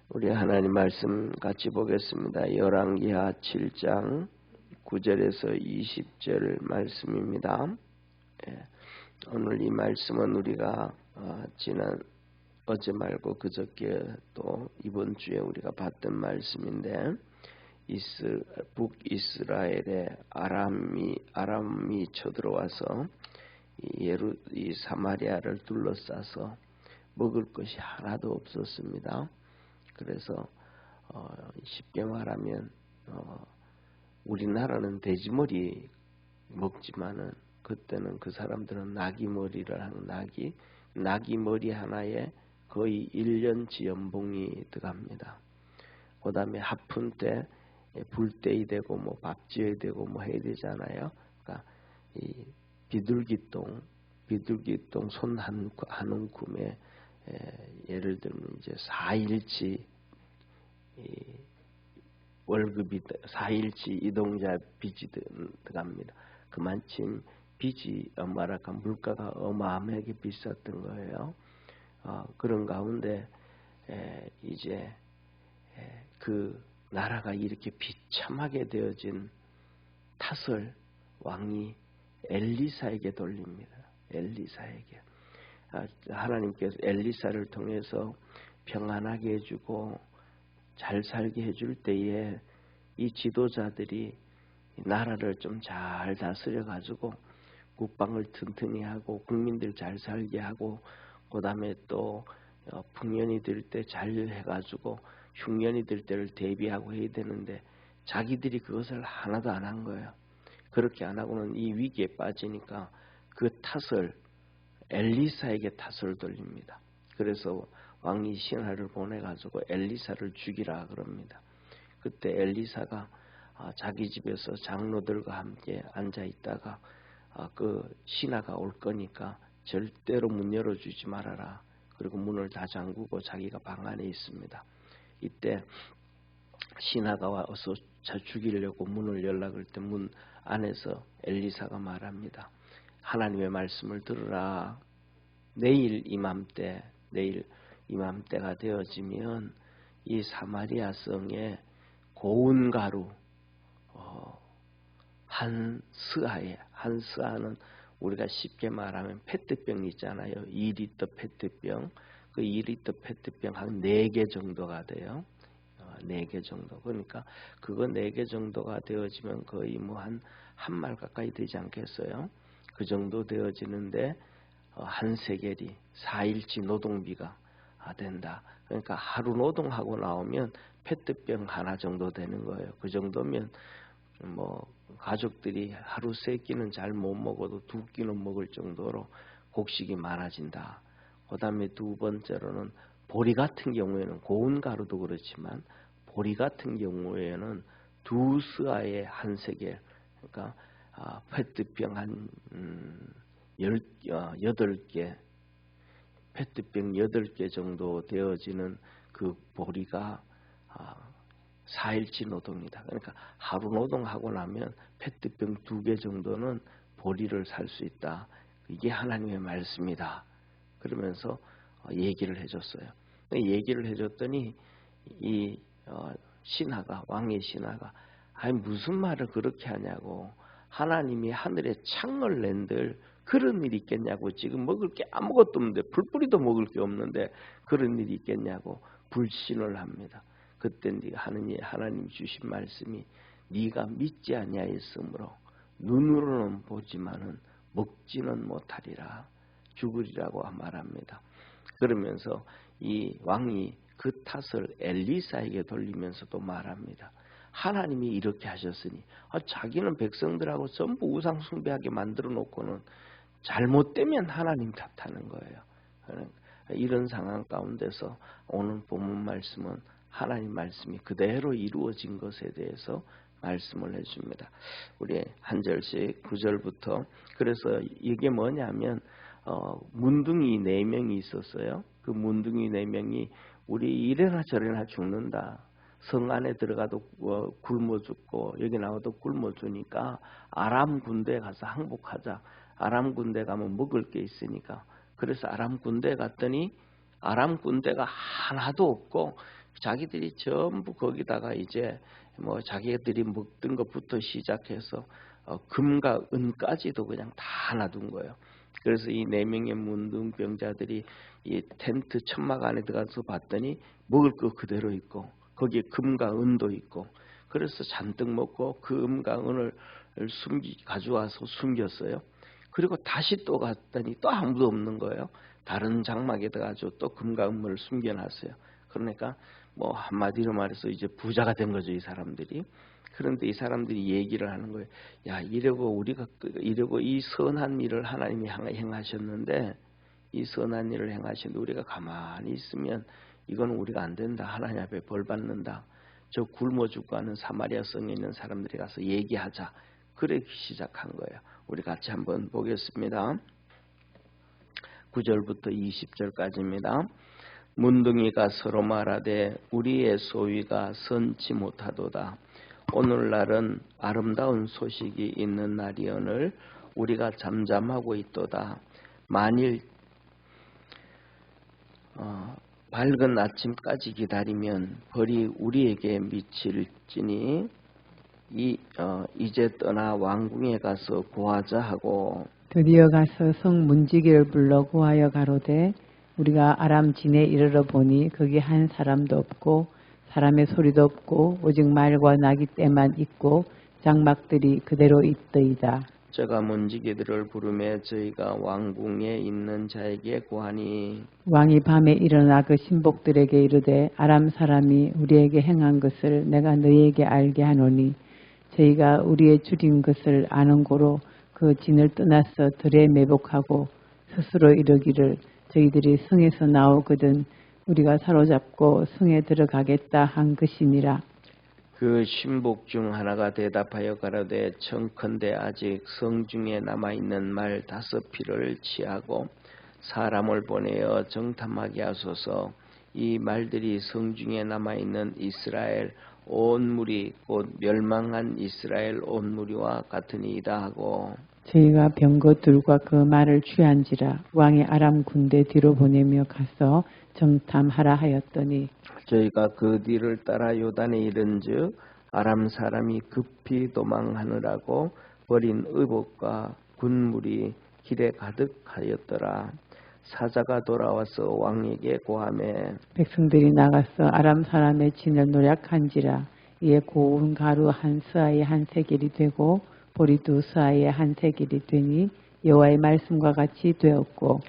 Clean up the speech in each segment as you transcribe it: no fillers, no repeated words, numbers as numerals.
우리 하나님 말씀 같이 보겠습니다. 열왕기하 7장 9절에서 20절 말씀입니다. 오늘 이 말씀은 우리가 어제 말고 그저께 또 이번 주에 우리가 봤던 말씀인데, 북이스라엘의 아람이 쳐들어와서 이 사마리아를 둘러싸서 먹을 것이 하나도 없었습니다. 그래서 쉽게 말하면 우리나라는 돼지머리 먹지만은 그때는 그 사람들은 나귀머리를 하는 나귀머리 하나에 거의 1년치 연봉이 들어갑니다. 그 다음에 하푼 때 불 떼야 되고 뭐 밥 지어야 되고 뭐 해야 되잖아요. 그러니까 이 비둘기똥 손 한 움큼에 예를 들면 이제 4일치 월급이 4일치 이동자 빚이 들어갑니다. 그만큼 빚이 말하면 물가가 어마어마하게 비쌌던 거예요. 그런 가운데 이제 그 나라가 이렇게 비참하게 되어진 탓을 왕이 엘리사에게 돌립니다. 엘리사에게. 하나님께서 엘리사를 통해서 평안하게 해주고 잘 살게 해줄 때에 이 지도자들이 나라를 좀 잘 다스려 가지고 국방을 튼튼히 하고 국민들 잘 살게 하고, 그 다음에 또 풍년이 들 때 잘 해가지고 흉년이 들 때를 대비하고 해야 되는데 자기들이 그것을 하나도 안 한 거예요. 그렇게 안 하고는 이 위기에 빠지니까 그 탓을 엘리사에게 탓을 돌립니다. 그래서 왕이 신하를 보내가지고 엘리사를 죽이라 그럽니다. 그때 엘리사가 자기 집에서 장로들과 함께 앉아 있다가 그 신하가 올 거니까 절대로 문 열어주지 말아라. 그리고 문을 다 잠그고 자기가 방 안에 있습니다. 이때 신하가 와서 죽이려고 문을 열라 그럴 때 문 안에서 엘리사가 말합니다. 하나님의 말씀을 들으라. 내일 이맘때가 되어지면 이 사마리아 성에 고운 가루 한 스아는 우리가 쉽게 말하면 페트병 있잖아요. 2리터 페트병. 그 2리터 페트병 한 4개 정도가 돼요. 4개 정도. 그러니까 그거 4개 정도가 되어지면 거의 뭐 한 말 가까이 되지 않겠어요? 그 정도 되어지는데 한 세겔이 4일치 노동비가 된다. 그러니까 하루 노동하고 나오면 페트병 하나 정도 되는 거예요. 그 정도면 뭐 가족들이 하루 3끼는 잘 못 먹어도 2끼는 먹을 정도로 곡식이 많아진다. 그 다음에 두 번째로는 보리 같은 경우에는 고운 가루도 그렇지만 보리 같은 경우에는 2스아에 한 세겔, 그러니까 페트병 한 8개, 페트병 8개 정도 되어지는 그 보리가 4일치 노동이다. 그러니까 하루 노동하고 나면 페트병 2개 정도는 보리를 살 수 있다. 이게 하나님의 말씀이다. 그러면서 얘기를 해줬어요. 얘기를 해줬더니 이 왕의 신하가 무슨 말을 그렇게 하냐고, 하나님이 하늘에 창을 낸들 그런 일이 있겠냐고, 지금 먹을 게 아무것도 없는데 풀뿌리도 먹을 게 없는데 그런 일이 있겠냐고 불신을 합니다. 그때 하나님 주신 말씀이 네가 믿지 아니하였으므로 눈으로는 보지만은 먹지는 못하리라, 죽으리라고 말합니다. 그러면서 이 왕이 그 탓을 엘리사에게 돌리면서도 말합니다. 하나님이 이렇게 하셨으니 자기는 백성들하고 전부 우상 숭배하게 만들어 놓고는 잘못되면 하나님 탓하는 거예요. 이런 상황 가운데서 오늘 본문 말씀은 하나님 말씀이 그대로 이루어진 것에 대해서 말씀을 해줍니다. 우리 한 절씩 9절부터. 그래서 이게 뭐냐면 문둥이 4명이 있었어요. 그 문둥이 4명이 우리 이래나 저래나 죽는다. 성 안에 들어가도 굶어 죽고 여기 나와도 굶어 주니까 아람 군대에 가서 항복하자. 아람 군대 가면 먹을 게 있으니까. 그래서 아람 군대에 갔더니 아람 군대가 하나도 없고 자기들이 전부 거기다가 이제 뭐 자기들이 먹던 것부터 시작해서 금과 은까지도 그냥 다 놔둔 거예요. 그래서 이 4명의 문둥병자들이 이 텐트 천막 안에 들어가서 봤더니 먹을 거 그대로 있고 거기에 금과 은도 있고 그래서 잔뜩 먹고 금과 은을 가져와서 숨겼어요. 그리고 다시 또 갔더니 또 아무도 없는 거예요. 다른 장막에다가 또 금과 은을 숨겨놨어요. 그러니까 뭐 한마디로 말해서 이제 부자가 된 거죠, 이 사람들이. 그런데 이 사람들이 얘기를 하는 거예요. 야, 이러고 이 선한 일을 하나님이 행하셨는데 이 선한 일을 행하셨는데 우리가 가만히 있으면 이건 우리가 안 된다. 하나님 앞에 벌 받는다. 저 굶어 죽고 하는 사마리아 성에 있는 사람들이 가서 얘기하자. 그래 시작한 거예요. 우리 같이 한번 보겠습니다. 9절부터 20절까지입니다. 문둥이가 서로 말하되 우리의 소위가 선치 못하도다. 오늘날은 아름다운 소식이 있는 날이오늘 우리가 잠잠하고 있도다. 만일 밝은 아침까지 기다리면 벌이 우리에게 미칠지니 이제 떠나 왕궁에 가서 구하자 하고 드디어 가서 성 문지기를 불러 구하여 가로되 우리가 아람 진에 이르러 보니 거기 한 사람도 없고 사람의 소리도 없고 오직 말과 나귀 떼만 있고 장막들이 그대로 있더이다. 저가 문지기들을 부르매 저희가 왕궁에 있는 자에게 구하니 왕이 밤에 일어나 그 신복들에게 이르되 아람 사람이 우리에게 행한 것을 내가 너희에게 알게 하노니 저희가 우리의 줄인 것을 아는 고로 그 진을 떠나서 들에 매복하고 스스로 이르기를 저희들이 성에서 나오거든 우리가 사로잡고 성에 들어가겠다 한 것이니라. 그 신복 중 하나가 대답하여 가로되 청컨대 아직 성 중에 남아있는 말 5필을 취하고 사람을 보내어 정탐하게 하소서. 이 말들이 성 중에 남아있는 이스라엘 온 무리 곧 멸망한 이스라엘 온 무리와 같으니이다 하고 저희가 병거들과 그 말을 취한지라 왕이 아람 군대 뒤로 보내며 가서 정탐하라 하였더니 저희가 그 뒤를 따라 요단에 이른즉 아람 사람이 급히 도망하느라고 버린 의복과 군물이 길에 가득하였더라. 사자가 돌아와서 왕에게 고하매 백성들이 나가서 아람 사람의 진을 노략한지라 이에 고운 가루 한 스아에 한 세겔이 되고 보리 2스아에 한 세겔이 되니 여호와의 말씀과 같이 되었고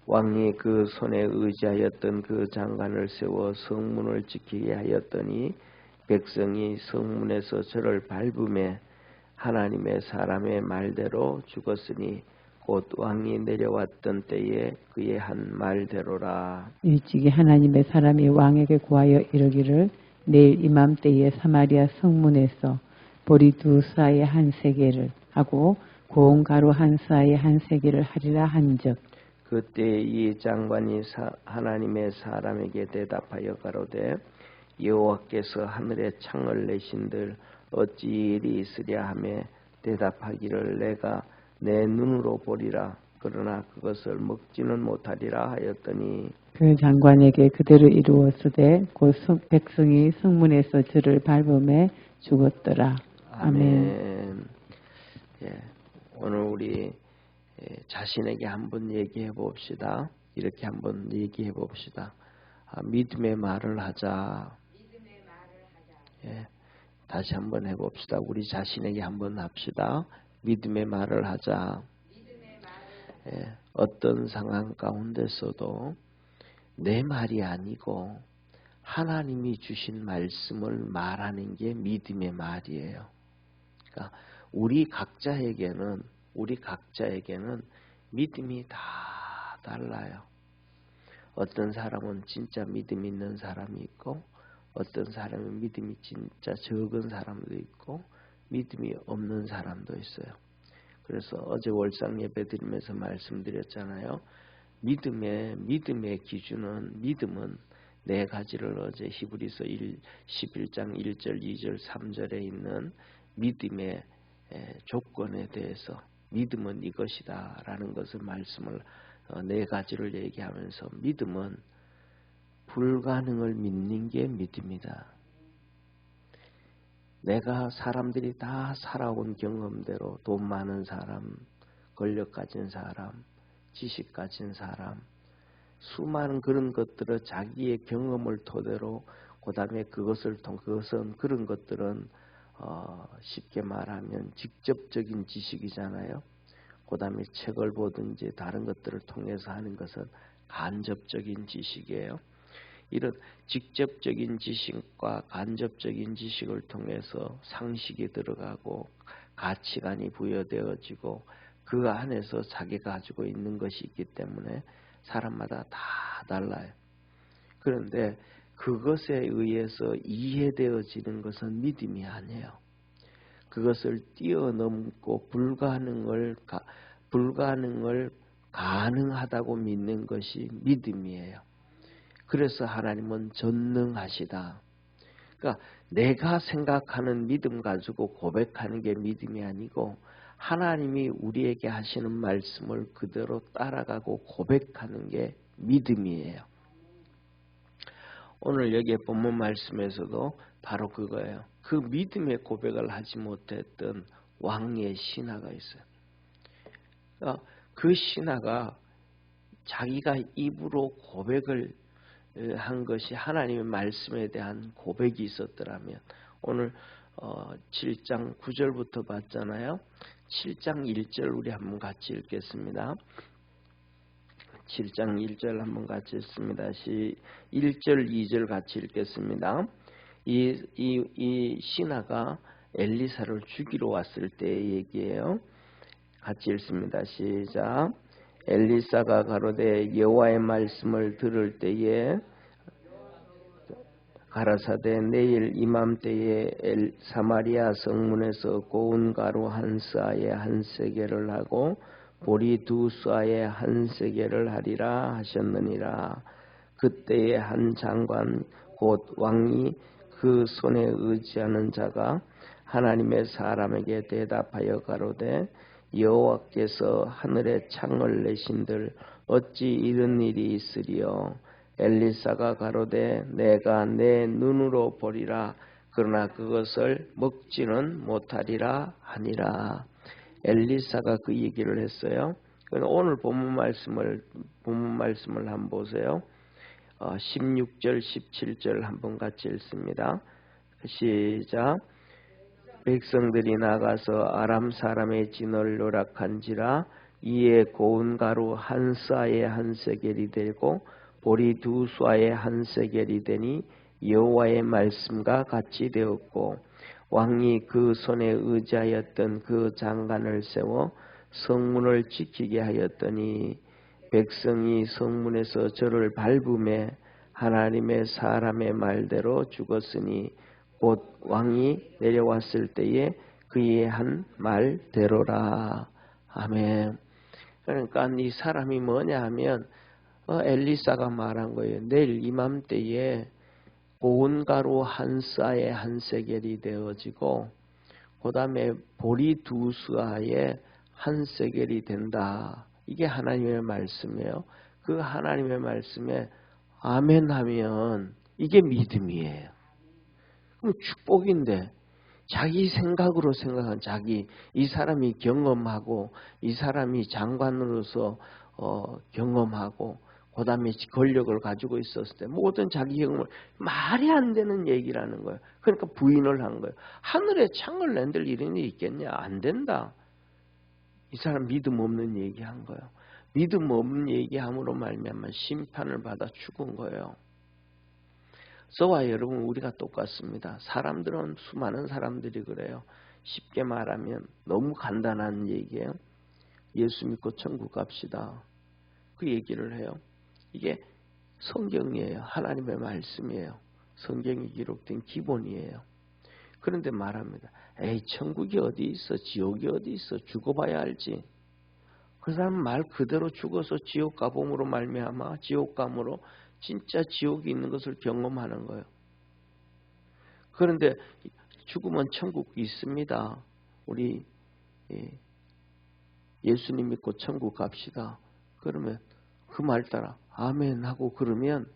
왕이 그 손에 의지하였던 그 장관을 세워 성문을 지키게 하였더니 백성이 성문에서 저를 밟음에 하나님의 사람의 말대로 죽었으니 곧 왕이 내려왔던 때에 그의 한 말대로라. 일찍이 하나님의 사람이 왕에게 구하여 이르기를 내일 이맘때에 사마리아 성문에서 보리 2스아에 한 세겔을 하고 고운 가루 한 스아에 한 세겔을 하리라 한즉 그때 이 장관이 하나님의 사람에게 대답하여 가로되 여호와께서 하늘에 창을 내신들 어찌 일이 있으랴 하며 대답하기를 내가 내 눈으로 보리라 그러나 그것을 먹지는 못하리라 하였더니 그 장관에게 그대로 이루었으되 곧 백성이 성문에서 저를 밟음에 죽었더라. 아멘. 예, 오늘 우리 자신에게 한번 얘기해 봅시다. 이렇게 한번 얘기해 봅시다. 믿음의 말을 하자. 예, 다시 한번 해봅시다. 우리 자신에게 한번 합시다. 믿음의 말을 하자. 예, 어떤 상황 가운데서도 내 말이 아니고 하나님이 주신 말씀을 말하는 게 믿음의 말이에요. 그러니까 우리 각자에게는 믿음이 다 달라요. 어떤 사람은 진짜 믿음 있는 사람이 있고 어떤 사람은 믿음이 진짜 적은 사람도 있고 믿음이 없는 사람도 있어요. 그래서 어제 월상 예배 드리면서 말씀드렸잖아요. 믿음의 기준은 믿음은 네 가지를 어제 히브리서 11장 1절, 2절, 3절에 있는 믿음의 조건에 대해서 믿음은 이것이다 라는 것을 말씀을 네 가지를 얘기하면서 믿음은 불가능을 믿는 게 믿음이다. 내가 사람들이 다 살아온 경험대로 돈 많은 사람, 권력 가진 사람, 지식 가진 사람, 수많은 그런 것들을 자기의 경험을 토대로 그 다음에 그것은 그런 것들은 쉽게 말하면 직접적인 지식이잖아요. 그 다음에 책을 보든지 다른 것들을 통해서 하는 것은 간접적인 지식이에요. 이런 직접적인 지식과 간접적인 지식을 통해서 상식이 들어가고 가치관이 부여되어지고 그 안에서 자기가 가지고 있는 것이 있기 때문에 사람마다 다 달라요. 그런데 그것에 의해서 이해되어지는 것은 믿음이 아니에요. 그것을 뛰어넘고 불가능을 가능하다고 믿는 것이 믿음이에요. 그래서 하나님은 전능하시다. 그러니까 내가 생각하는 믿음 가지고 고백하는 게 믿음이 아니고 하나님이 우리에게 하시는 말씀을 그대로 따라가고 고백하는 게 믿음이에요. 오늘 여기 본문 말씀에서도 바로 그거예요. 그 믿음의 고백을 하지 못했던 왕의 신하가 있어요. 그러니까 그 신하가 자기가 입으로 고백을 한 것이 하나님의 말씀에 대한 고백이 있었더라면 오늘 7장 9절부터 봤잖아요. 7장 1절 우리 한번 같이 읽겠습니다. 7장 1절 한번 같이 읽습니다. 1절 2절 같이 읽겠습니다. 이 신하가 엘리사를 죽이러 왔을 때의 얘기예요. 같이 읽습니다. 시작. 엘리사가 가로되 여호와의 말씀을 들을 때에 가라사대 내일 이맘때에 사마리아 성문에서 고운 가루 한 스아에 한 세겔을 하고 보리 두 스아에 한 세겔을 하리라 하셨느니라. 그때에 한 장관 곧 왕이 그 손에 의지하는 자가 하나님의 사람에게 대답하여 가로되 여호와께서 하늘에 창을 내신들 어찌 이런 일이 있으리요. 엘리사가 가로되 내가 내 눈으로 보리라. 그러나 그것을 먹지는 못하리라 하니라. 엘리사가 그 얘기를 했어요. 오늘 본문 말씀을 한번 보세요. 16절 17절 한번 같이 읽습니다. 시작. 백성들이 나가서 아람 사람의 진을 노락한지라 이에 고운 가루 한 스아에 한 세겔이 되고 보리 두 스아에 한 세겔이 되니 여호와의 말씀과 같이 되었고 왕이 그 손에 의지하였던 그 장관을 세워 성문을 지키게 하였더니 백성이 성문에서 저를 밟음에 하나님의 사람의 말대로 죽었으니 곧 왕이 내려왔을 때에 그의 한 말대로라. 아멘. 그러니까 이 사람이 뭐냐 하면 엘리사가 말한 거예요. 내일 이맘때에 고운 가루 한 스아에 한 세겔이 되어지고 그 다음에 보리 두 스아에 한 세겔이 된다. 이게 하나님의 말씀이에요. 그 하나님의 말씀에 아멘 하면 이게 믿음이에요. 그럼 축복인데 자기 생각으로 생각한 이 사람이 경험하고 이 사람이 장관으로서 경험하고 그 다음에 권력을 가지고 있었을 때 모든 자기 경험을 말이 안 되는 얘기라는 거예요. 그러니까 부인을 한 거예요. 하늘에 창을 낸들 이런 일이 있겠냐? 안 된다. 이 사람 믿음 없는 얘기한 거예요. 믿음 없는 얘기함으로 말미암아 심판을 받아 죽은 거예요. 저와 여러분 우리가 똑같습니다. 사람들은 수많은 사람들이 그래요. 쉽게 말하면 너무 간단한 얘기예요. 예수 믿고 천국 갑시다. 그 얘기를 해요. 이게 성경이에요. 하나님의 말씀이에요. 성경이 기록된 기본이에요. 그런데 말합니다. 에이 천국이 어디 있어? 지옥이 어디 있어? 죽어봐야 알지. 그 사람 말 그대로 죽어서 지옥 가봄으로 말미암아 지옥 감으로 진짜 지옥이 있는 것을 경험하는 거예요. 그런데 죽으면 천국 있습니다. 우리 예수님 믿고 천국 갑시다. 그러면 그 말 따라 아멘 하고 그러면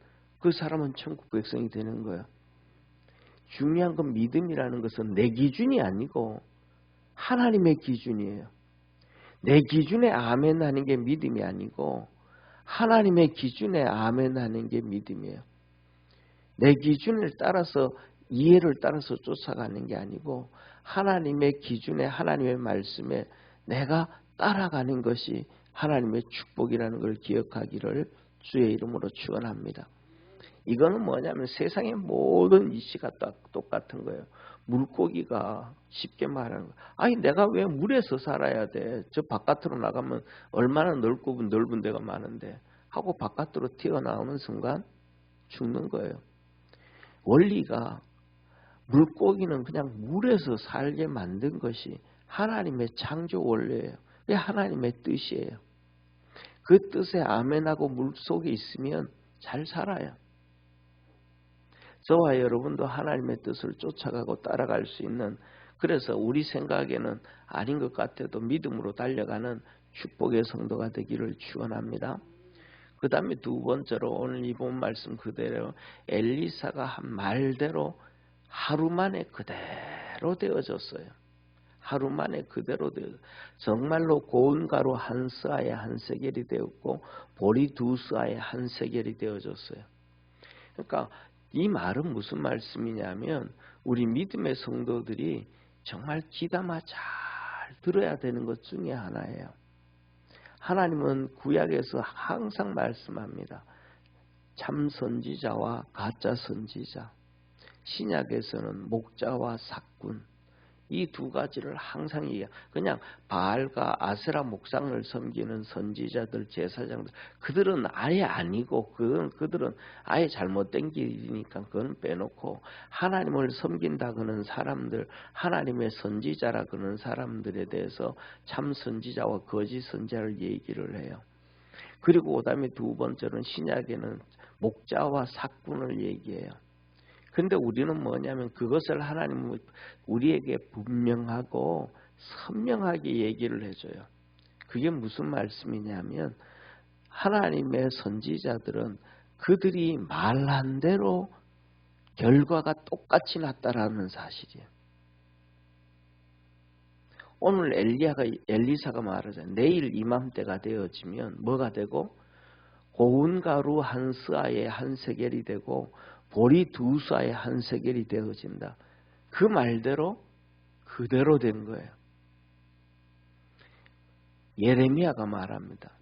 그 사람은 천국 백성이 되는 거예요. 중요한 건 믿음이라는 것은 내 기준이 아니고 하나님의 기준이에요. 내 기준에 아멘 하는 게 믿음이 아니고 하나님의 기준에 아멘 하는 게 믿음이에요. 내 기준을 따라서 이해를 따라서 쫓아가는 게 아니고 하나님의 기준에 하나님의 말씀에 내가 따라가는 것이 하나님의 축복이라는 걸 기억하기를 주의 이름으로 축원합니다. 이거는 뭐냐면 세상의 모든 이치가 똑같은 거예요. 물고기가 쉽게 말하는 거예요. 아니 내가 왜 물에서 살아야 돼? 저 바깥으로 나가면 얼마나 넓고 넓은 데가 많은데 하고 바깥으로 튀어나오는 순간 죽는 거예요. 원리가 물고기는 그냥 물에서 살게 만든 것이 하나님의 창조 원리예요. 그게 하나님의 뜻이에요. 그 뜻에 아멘하고 물속에 있으면 잘 살아요. 저와 여러분도 하나님의 뜻을 쫓아가고 따라갈 수 있는, 그래서 우리 생각에는 아닌 것 같아도 믿음으로 달려가는 축복의 성도가 되기를 축원합니다. 그 다음에 두 번째로 오늘 이 본 말씀 그대로 엘리사가 한 말대로 하루 만에 그대로 되어졌어요. 하루 만에 그대로 되어졌어요. 정말로 고운 가루 한 스아에 한 세겔이 되었고 보리 두 스아에 한 세겔이 되어졌어요. 그러니까 이 말은 무슨 말씀이냐면 우리 믿음의 성도들이 정말 귀담아 잘 들어야 되는 것 중에 하나예요. 하나님은 구약에서 항상 말씀합니다. 참 선지자와 가짜 선지자, 신약에서는 목자와 삭군, 이 두 가지를 항상 얘기해요. 그냥 바알과 아세라 목상을 섬기는 선지자들, 제사장들, 그들은 아예 아니고 그들은 아예 잘못된 길이니까 그건 빼놓고 하나님을 섬긴다 그러는 사람들, 하나님의 선지자라 그러는 사람들에 대해서 참 선지자와 거짓 선지자를 얘기를 해요. 그리고 그다음에 두 번째로는 신약에는 목자와 삭군을 얘기해요. 근데 우리는 뭐냐면 그것을 하나님은 우리에게 분명하고 선명하게 얘기를 해줘요. 그게 무슨 말씀이냐면 하나님의 선지자들은 그들이 말한 대로 결과가 똑같이 났다라는 사실이에요. 오늘 엘리사가 말하잖아요. 내일 이맘때가 되어지면 뭐가 되고 고운 가루 한 스아에 한 세겔이 되고 보리 두 스아에 한 세겔이 되어진다. 그 말대로 그대로 된 거예요. 예레미야가 말합니다.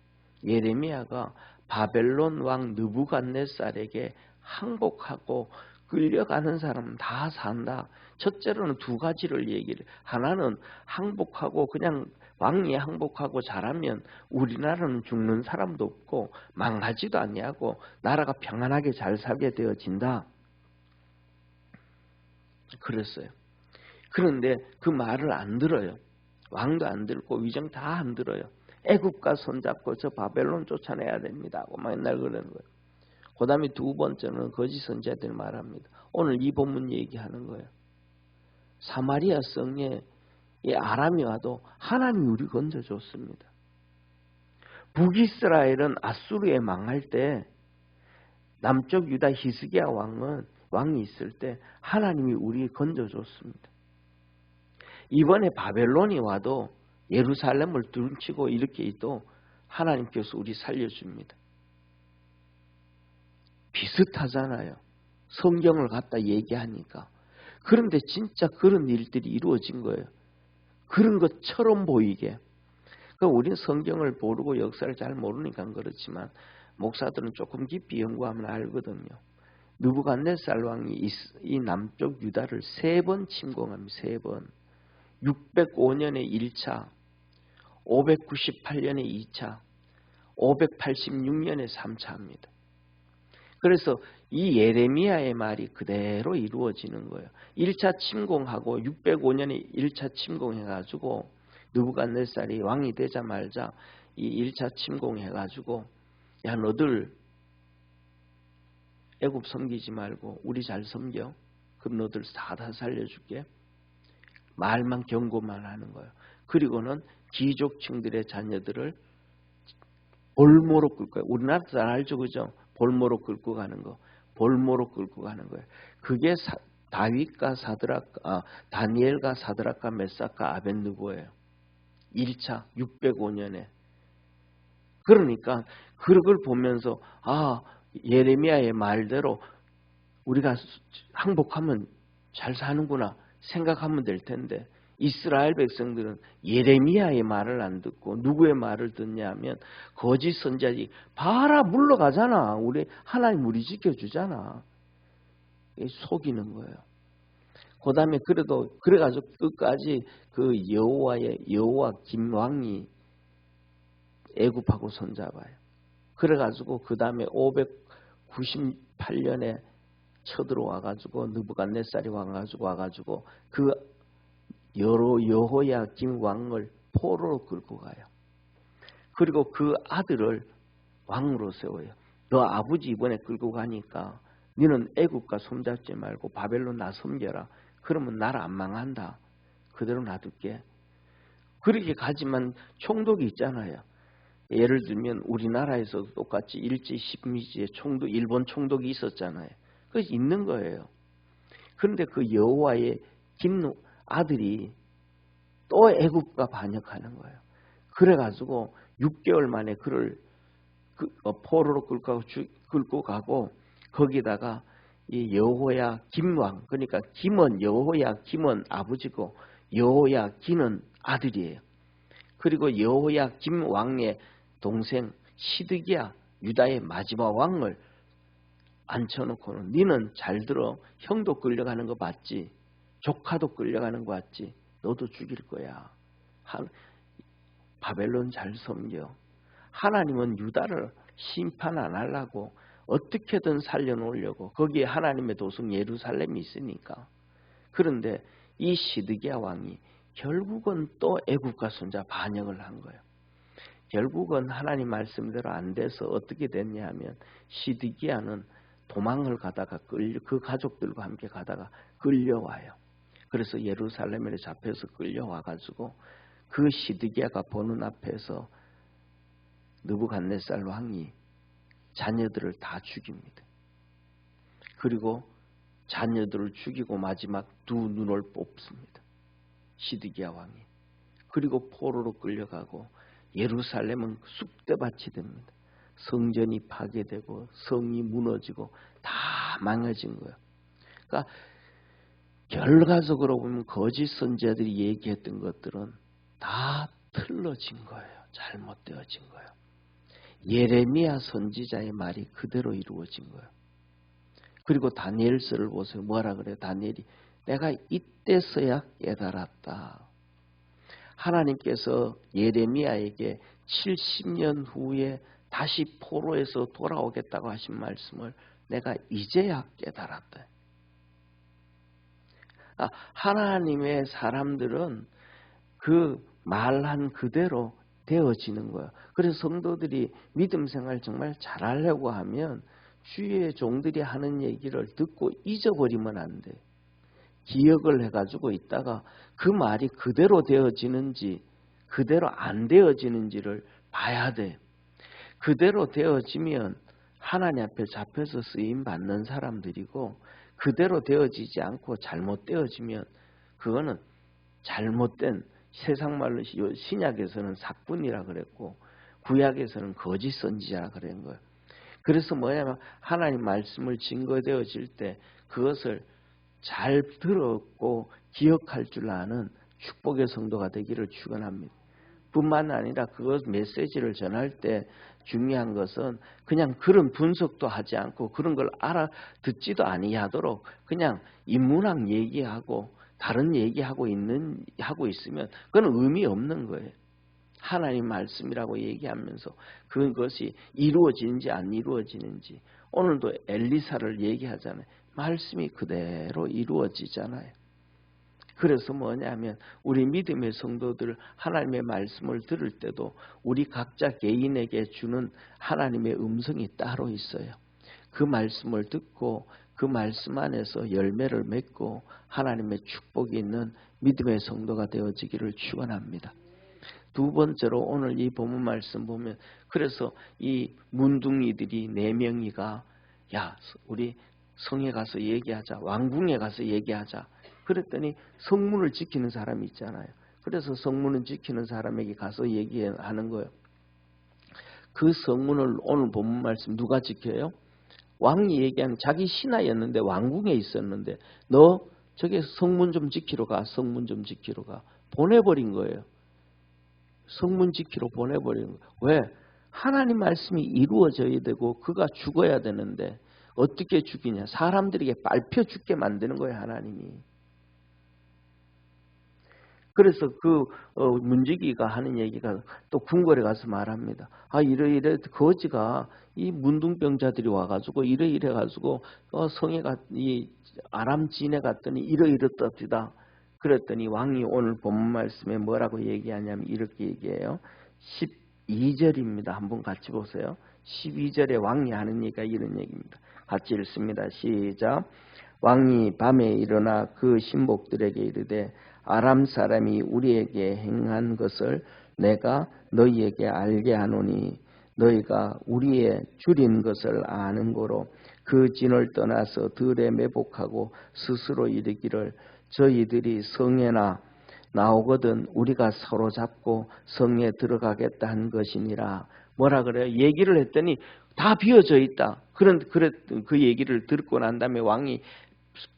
예레미야가 바벨론 왕 느부갓네살에게 항복하고 끌려가는 사람은 다 산다. 첫째로는 두 가지를 얘기를. 하나는 항복하고 그냥 왕이 항복하고 잘하면 우리나라는 죽는 사람도 없고 망하지도 아니하고 나라가 평안하게 잘 살게 되어진다. 그랬어요. 그런데 그 말을 안 들어요. 왕도 안 듣고 위정 다 안 들어요. 애굽과 손잡고 저 바벨론 쫓아내야 됩니다 하고 맨날 그러는 거예요. 그 다음에 두 번째는 거짓 선지자들 말합니다. 오늘 이 본문 얘기하는 거예요. 사마리아 성에 이 아람이 와도 하나님이 우리 건져줬습니다. 북이스라엘은 아수르에 망할 때 남쪽 유다 히스기야 왕이 있을 때 하나님이 우리 건져줬습니다. 이번에 바벨론이 와도 예루살렘을 둘치고 이렇게 해도 하나님께서 우리 살려줍니다. 비슷하잖아요. 성경을 갖다 얘기하니까. 그런데 진짜 그런 일들이 이루어진 거예요. 그런 것처럼 보이게. 그러니까 우리는 성경을 모르고 역사를 잘 모르니까 그렇지만 목사들은 조금 깊이 연구하면 알거든요. 느부갓네살 왕이 이 남쪽 유다를 3번 침공합니다. 3번. 605년에 1차, 598년에 2차, 586년에 3차입니다. 그래서 이 예레미야의 말이 그대로 이루어지는 거예요. 1차 침공하고 605년에 1차 침공해가지고 느부갓네살이 왕이 되자마자 이 1차 침공해가지고 야 너들 애굽 섬기지 말고 우리 잘 섬겨. 그럼 너들 다 살려줄게. 말만 경고만 하는 거예요. 그리고는 귀족층들의 자녀들을 볼모로 끌 거예요. 우리나라 잘 알죠, 그죠? 볼모로 끌고 가는 거. 볼모로 끌고 가는 거예요. 그게 다윗과 다니엘과 사드락과 메삭과 아벳느고예요. 1차 605년에. 그러니까 그걸 보면서 예레미야의 말대로 우리가 항복하면 잘 사는구나 생각하면 될 텐데, 이스라엘 백성들은 예레미야의 말을 안 듣고 누구의 말을 듣냐 하면 거짓 선지자지. 봐라 물러가잖아. 하나님 우리 지켜주잖아. 속이는 거예요. 그 다음에 그래가지고 끝까지 그 여호와 김왕이 애굽하고 손잡아요. 그래가지고 그 다음에 598년에 쳐들어와가지고 느부갓네살이 와가지고 그 여호야김 왕을 포로로 끌고 가요. 그리고 그 아들을 왕으로 세워요. 너 아버지 이번에 끌고 가니까 너는 애국과 손잡지 말고 바벨론 나 섬겨라. 그러면 나라 안 망한다. 그대로 놔둘게. 그렇게 가지만 총독이 있잖아요. 예를 들면 우리나라에서도 똑같이 일제 식민지에 일본 총독이 있었잖아요. 그래서 있는 거예요. 그런데 그 여호와의 김 아들이 또 애굽과 반역하는 거예요. 그래가지고 6개월 만에 그를 포로로 끌고 가고 거기다가 이 여호야 김왕, 그러니까 김은 여호야 김은 아버지고 여호야 기는 아들이에요. 그리고 여호야 김왕의 동생 시드기야 유다의 마지막 왕을 앉혀놓고는 니는 잘 들어. 형도 끌려가는 거 봤지? 조카도 끌려가는 거 봤지? 너도 죽일 거야. 바벨론 잘 섬겨. 하나님은 유다를 심판 안 하려고 어떻게든 살려놓으려고 거기에 하나님의 도성 예루살렘이 있으니까. 그런데 이 시드기야 왕이 결국은 또 애국과 손자 반역을 한 거예요. 결국은 하나님 말씀대로 안 돼서 어떻게 됐냐 하면 시드기야는 도망을 가다가 그 가족들과 함께 가다가 끌려와요. 그래서 예루살렘에 잡혀서 끌려와가지고 그 시드기야가 보는 앞에서 느부갓네살 왕이 자녀들을 다 죽입니다. 그리고 자녀들을 죽이고 마지막 두 눈을 뽑습니다. 시드기야 왕이. 그리고 포로로 끌려가고 예루살렘은 쑥대밭이 됩니다. 성전이 파괴되고 성이 무너지고 다 망해진 거예요. 그러니까 결과적으로 보면 거짓 선지자들이 얘기했던 것들은 다 틀어진 거예요. 잘못되어진 거예요. 예레미야 선지자의 말이 그대로 이루어진 거예요. 그리고 다니엘서를 보세요. 뭐라 그래요? 다니엘이 내가 이때서야 깨달았다. 하나님께서 예레미야에게 70년 후에 다시 포로에서 돌아오겠다고 하신 말씀을 내가 이제야 깨달았다. 하나님의 사람들은 그 말한 그대로 되어지는 거예요. 그래서 성도들이 믿음 생활 정말 잘하려고 하면 주의 종들이 하는 얘기를 듣고 잊어버리면 안 돼. 기억을 해가지고 있다가 그 말이 그대로 되어지는지 그대로 안 되어지는지를 봐야 돼. 그대로 되어지면 하나님 앞에 잡혀서 쓰임 받는 사람들이고, 그대로 되어지지 않고 잘못되어지면 그거는 잘못된, 세상 말로 신약에서는 삭분이라 그랬고 구약에서는 거짓 선지자라 그런 거예요. 그래서 뭐냐면 하나님 말씀을 증거되어질 때 그것을 잘 들었고 기억할 줄 아는 축복의 성도가 되기를 축원합니다. 뿐만 아니라 그것 메시지를 전할 때 중요한 것은 그냥 그런 분석도 하지 않고 그런 걸 알아듣지도 아니하도록 그냥 인문학 얘기하고 다른 얘기하고 있으면 그건 의미 없는 거예요. 하나님 말씀이라고 얘기하면서 그것이 이루어지는지 안 이루어지는지, 오늘도 엘리사를 얘기하잖아요. 말씀이 그대로 이루어지잖아요. 그래서 뭐냐면 우리 믿음의 성도들 하나님의 말씀을 들을 때도 우리 각자 개인에게 주는 하나님의 음성이 따로 있어요. 그 말씀을 듣고 그 말씀 안에서 열매를 맺고 하나님의 축복이 있는 믿음의 성도가 되어지기를 축원합니다. 두 번째로 오늘 이 본문 말씀 보면, 그래서 이 문둥이들이 4명이가 야, 우리 성에 가서 얘기하자. 왕궁에 가서 얘기하자. 그랬더니 성문을 지키는 사람이 있잖아요. 그래서 성문을 지키는 사람에게 가서 얘기하는 거예요. 그 성문을 오늘 본문 말씀 누가 지켜요? 왕이 얘기한 자기 신하였는데 왕궁에 있었는데 너 저기 성문 좀 지키러 가. 성문 좀 지키러 가. 보내버린 거예요. 성문 지키러 보내버린 거예요. 왜? 하나님 말씀이 이루어져야 되고 그가 죽어야 되는데 어떻게 죽이냐. 사람들에게 밟혀 죽게 만드는 거예요. 하나님이. 그래서 그 문지기가 하는 얘기가 또 궁궐에 가서 말합니다. 아 이래 거지가 이 문둥병자들이 와가지고 이래 가지고 성에 이 아람 진에 갔더니 이렇답니다. 그랬더니 왕이 오늘 본문 말씀에 뭐라고 얘기하냐면 이렇게 얘기해요. 12절입니다. 한번 같이 보세요. 12절에 왕이 하는 얘기가 이런 얘기입니다. 같이 읽습니다. 시작. 왕이 밤에 일어나 그 신복들에게 이르되 아람 사람이 우리에게 행한 것을 내가 너희에게 알게 하노니 너희가 우리의 줄인 것을 아는 고로 그 진을 떠나서 들에 매복하고 스스로 이르기를 저희들이 성에나 나오거든 우리가 서로 잡고 성에 들어가겠다 한 것이니라. 뭐라 그래요? 얘기를 했더니 다 비어져 있다. 그 얘기를 듣고 난 다음에 왕이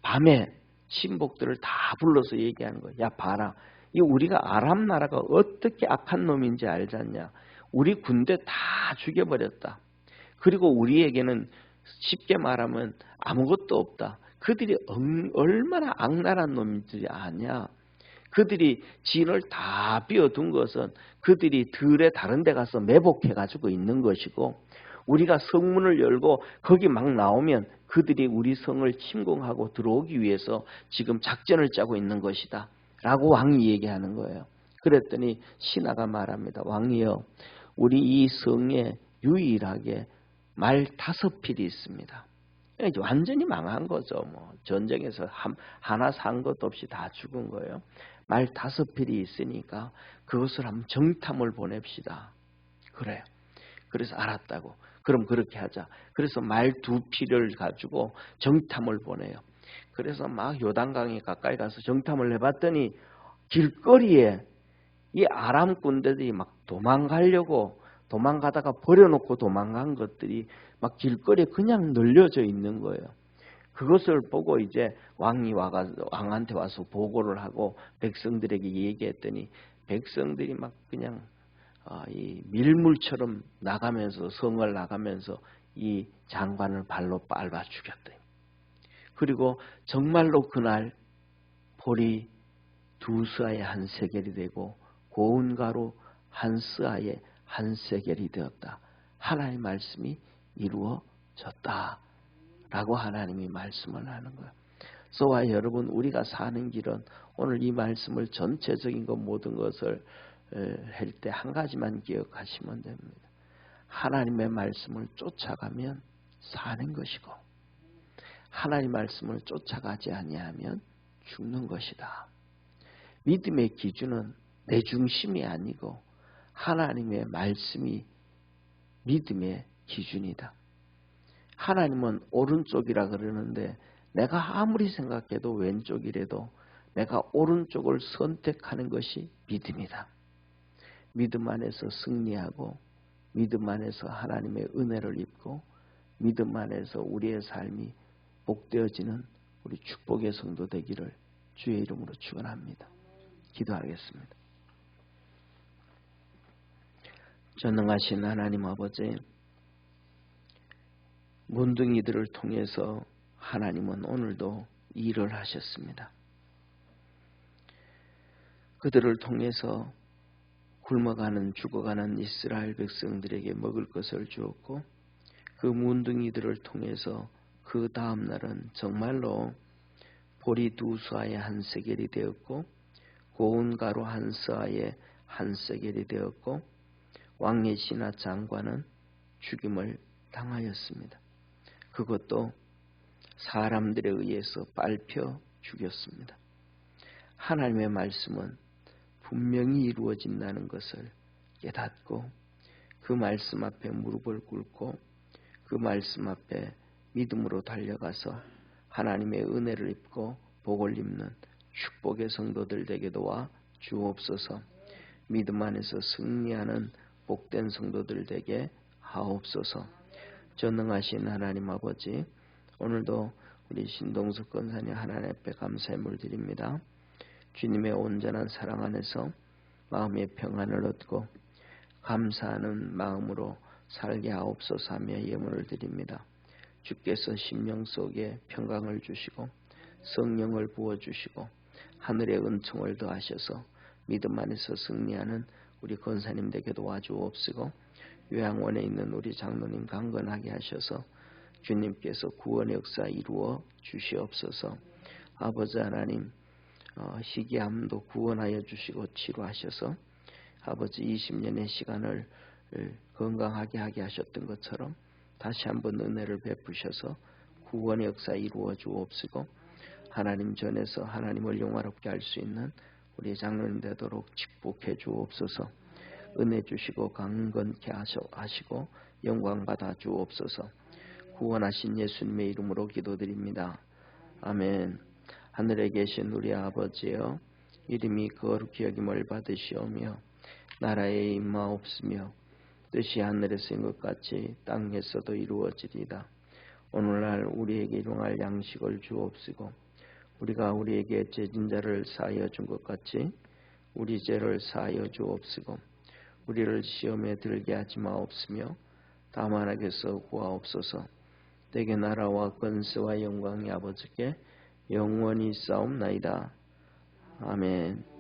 밤에 신복들을 다 불러서 얘기하는 거예요. 야 봐라. 이 우리가 아람 나라가 어떻게 악한 놈인지 알잖냐. 우리 군대 다 죽여버렸다. 그리고 우리에게는 쉽게 말하면 아무것도 없다. 그들이 얼마나 악랄한 놈인지 아냐. 그들이 진을 다 비워둔 것은 그들이 들에 다른 데 가서 매복해가지고 있는 것이고 우리가 성문을 열고 거기 막 나오면 그들이 우리 성을 침공하고 들어오기 위해서 지금 작전을 짜고 있는 것이다. 라고 왕이 얘기하는 거예요. 그랬더니 신하가 말합니다. 왕이여, 우리 이 성에 유일하게 말 5필이 있습니다. 완전히 망한 거죠. 뭐 전쟁에서 하나 산 것도 없이 다 죽은 거예요. 말 5필이 있으니까 그것을 한번 정탐을 보냅시다. 그래요. 그래서 알았다고. 그럼 그렇게 하자. 그래서 말 2필을 가지고 정탐을 보내요. 그래서 막 요단강에 가까이 가서 정탐을 해봤더니 길거리에 이 아람 군대들이 막 도망가다가 버려놓고 도망간 것들이 막 길거리에 그냥 널려져 있는 거예요. 그것을 보고 이제 왕한테 와서 보고를 하고 백성들에게 얘기했더니 백성들이 막 그냥 이 밀물처럼 나가면서 성을 나가면서 이 장관을 발로 밟아 죽였대. 그리고 정말로 그날 볼이 2스아에 1세겔이 되고 고운 가루 1스아에 1세겔이 되었다. 하나님의 말씀이 이루어졌다. 라고 하나님이 말씀을 하는 거예요. 저와 여러분 우리가 사는 길은 오늘 이 말씀을 전체적인 것 모든 것을 할 때 한 가지만 기억하시면 됩니다. 하나님의 말씀을 쫓아가면 사는 것이고 하나님의 말씀을 쫓아가지 아니하면 죽는 것이다. 믿음의 기준은 내 중심이 아니고 하나님의 말씀이 믿음의 기준이다. 하나님은 오른쪽이라 그러는데 내가 아무리 생각해도 왼쪽이라도 내가 오른쪽을 선택하는 것이 믿음이다. 믿음 안에서 승리하고 믿음 안에서 하나님의 은혜를 입고 믿음 안에서 우리의 삶이 복되어지는 우리 축복의 성도 되기를 주의 이름으로 축원합니다. 기도하겠습니다. 전능하신 하나님 아버지, 문둥이들을 통해서 하나님은 오늘도 일을 하셨습니다. 그들을 통해서 굶어가는 죽어가는 이스라엘 백성들에게 먹을 것을 주었고 그 문둥이들을 통해서 그 다음 날은 정말로 보리 2스아에 1세겔이 되었고 고운 가루 1스아에 1세겔이 되었고 왕의 신하 장관은 죽임을 당하였습니다. 그것도 사람들에 의해서 밟혀 죽였습니다. 하나님의 말씀은 분명히 이루어진다는 것을 깨닫고 그 말씀 앞에 무릎을 꿇고 그 말씀 앞에 믿음으로 달려가서 하나님의 은혜를 입고 복을 입는 축복의 성도들 되게 도와 주옵소서. 믿음 안에서 승리하는 복된 성도들 되게 하옵소서. 전능하신 하나님 아버지, 오늘도 우리 신동숙 권사님 하나님 앞에 감사의 물드립니다. 주님의 온전한 사랑 안에서 마음의 평안을 얻고 감사하는 마음으로 살게 하옵소서 하며 예물을 드립니다. 주께서 심령 속에 평강을 주시고 성령을 부어주시고 하늘의 은총을 더하셔서 믿음 안에서 승리하는 우리 권사님 되게 도와주옵시고 요양원에 있는 우리 장로님 강건하게 하셔서 주님께서 구원의 역사 이루어 주시옵소서. 아버지 하나님, 희귀암도 구원하여 주시고 치료하셔서 아버지 20년의 시간을 건강하게 하게 하셨던 것처럼 다시 한번 은혜를 베푸셔서 구원의 역사 이루어 주옵시고 하나님 전에서 하나님을 영화롭게 할 수 있는 우리 장로님 되도록 축복해 주옵소서. 은혜 주시고 강건케 하시고 영광 받아 주옵소서. 구원하신 예수님의 이름으로 기도드립니다. 아멘. 하늘에 계신 우리 아버지여, 이름이 거룩히 여김을 받으시오며 나라에 임하옵시며 뜻이 하늘에서인 것 같이 땅에서도 이루어지리이다. 오늘날 우리에게 일용할 양식을 주옵시고 우리가 우리에게 죄진 자를 사하여 준 것 같이 우리 죄를 사하여 주옵시고 우리를 시험에 들게 하지 마옵시며 다만 악에서 구하옵소서. 대개 나라와 권세와 영광이 아버지께 영원히 싸움나이다. 아멘.